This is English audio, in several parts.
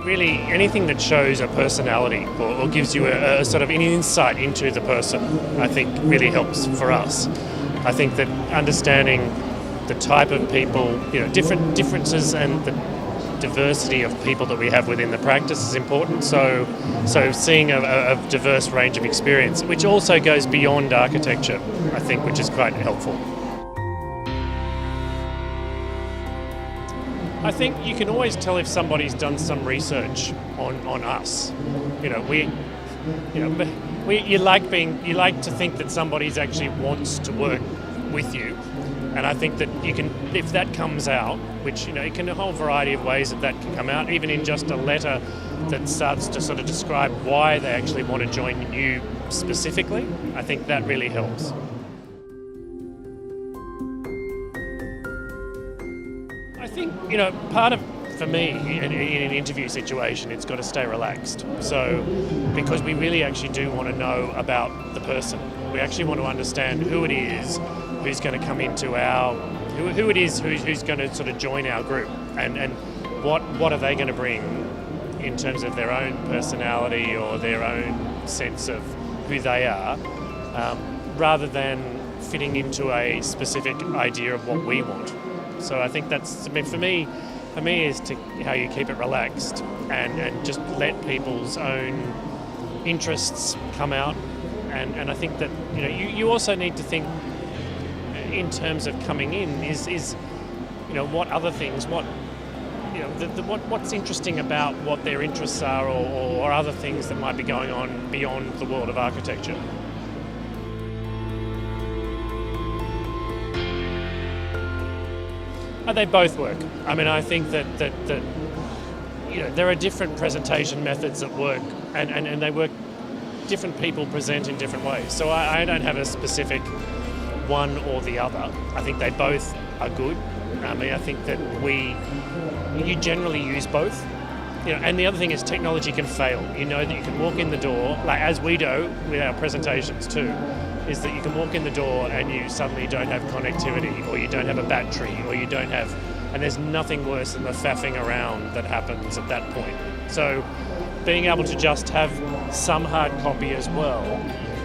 really anything that shows a personality or gives you a sort of an insight into the person, I think really helps for us. I think that understanding the type of people, different differences and the diversity of people that we have within the practice is important. So seeing a diverse range of experience, which also goes beyond architecture, I think, which is quite helpful. I think you can always tell if somebody's done some research on us. You like to think that somebody's actually wants to work with you, and I think that you can, if that comes out, which it can a whole variety of ways that can come out, even in just a letter that starts to sort of describe why they actually want to join you specifically. I think that really helps. I think part of, for me, in an interview situation, it's got to stay relaxed. So, because we really actually do want to know about the person. We actually want to understand who it is who's going to come into who it is who's going to sort of join our group, and what are they going to bring in terms of their own personality or their own sense of who they are, rather than fitting into a specific idea of what we want. So I think that's, for me is to how you keep it relaxed and just let people's own interests come out. And I think that you also need to think in terms of coming in is what other things, what's interesting about what their interests are, or other things that might be going on beyond the world of architecture. They both work. I mean, I think that there are different presentation methods that work, and they work. Different people present in different ways. So I don't have a specific one or the other. I think they both are good. I mean, I think that you generally use both. And the other thing is technology can fail. That you can walk in the door, like as we do with our presentations too, is that you can walk in the door and you suddenly don't have connectivity, or you don't have a battery, or you don't have, and there's nothing worse than the faffing around that happens at that point. So being able to just have some hard copy as well,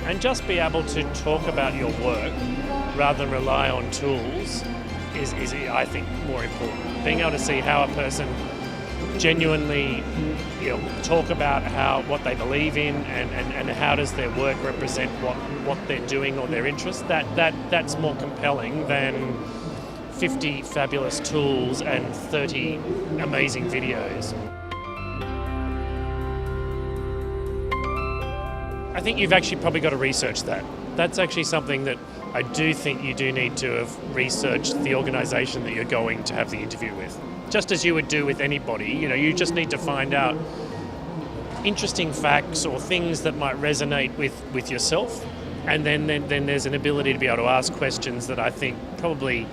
and just be able to talk about your work rather than rely on tools is I think, more important. Being able to see how a person genuinely talk about what they believe in, and how does their work represent what they're doing or their interests, that's more compelling than 50 fabulous tools and 30 amazing videos. I think you've actually probably got to research that. That's actually something that I do think you do need to have researched the organisation that you're going to have the interview with. Just as you would do with anybody, you just need to find out interesting facts or things that might resonate with yourself, and then there's an ability to be able to ask questions that I think probably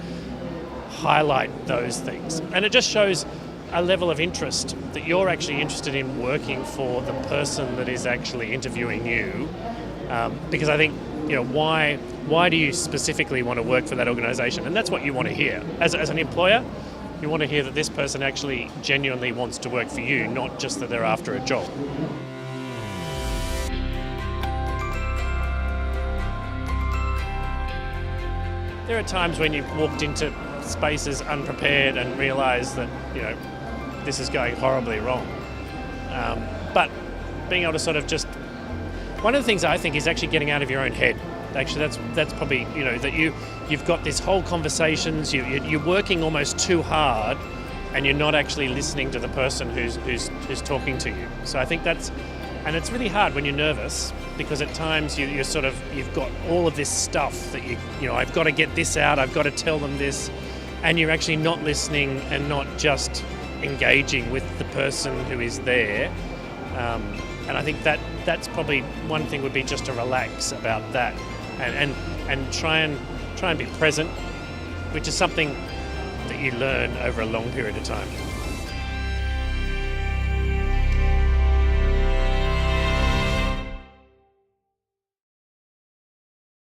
highlight those things. And it just shows a level of interest that you're actually interested in working for the person that is actually interviewing you, because I think why do you specifically want to work for that organisation? And that's what you want to hear as an employer. You want to hear that this person actually genuinely wants to work for you, not just that they're after a job. There are times when you've walked into spaces unprepared and realised that this is going horribly wrong. But being able to sort of just, one of the things I think is actually getting out of your own head. Actually, that's probably that you've got this whole conversations. You're working almost too hard, and you're not actually listening to the person who's talking to you. So I think and it's really hard when you're nervous, because at times you've got all of this stuff that I've got to get this out. I've got to tell them this, and you're actually not listening and not just engaging with the person who is there. And I think that's probably one thing would be just to relax about that, and try and be present, which is something that you learn over a long period of time.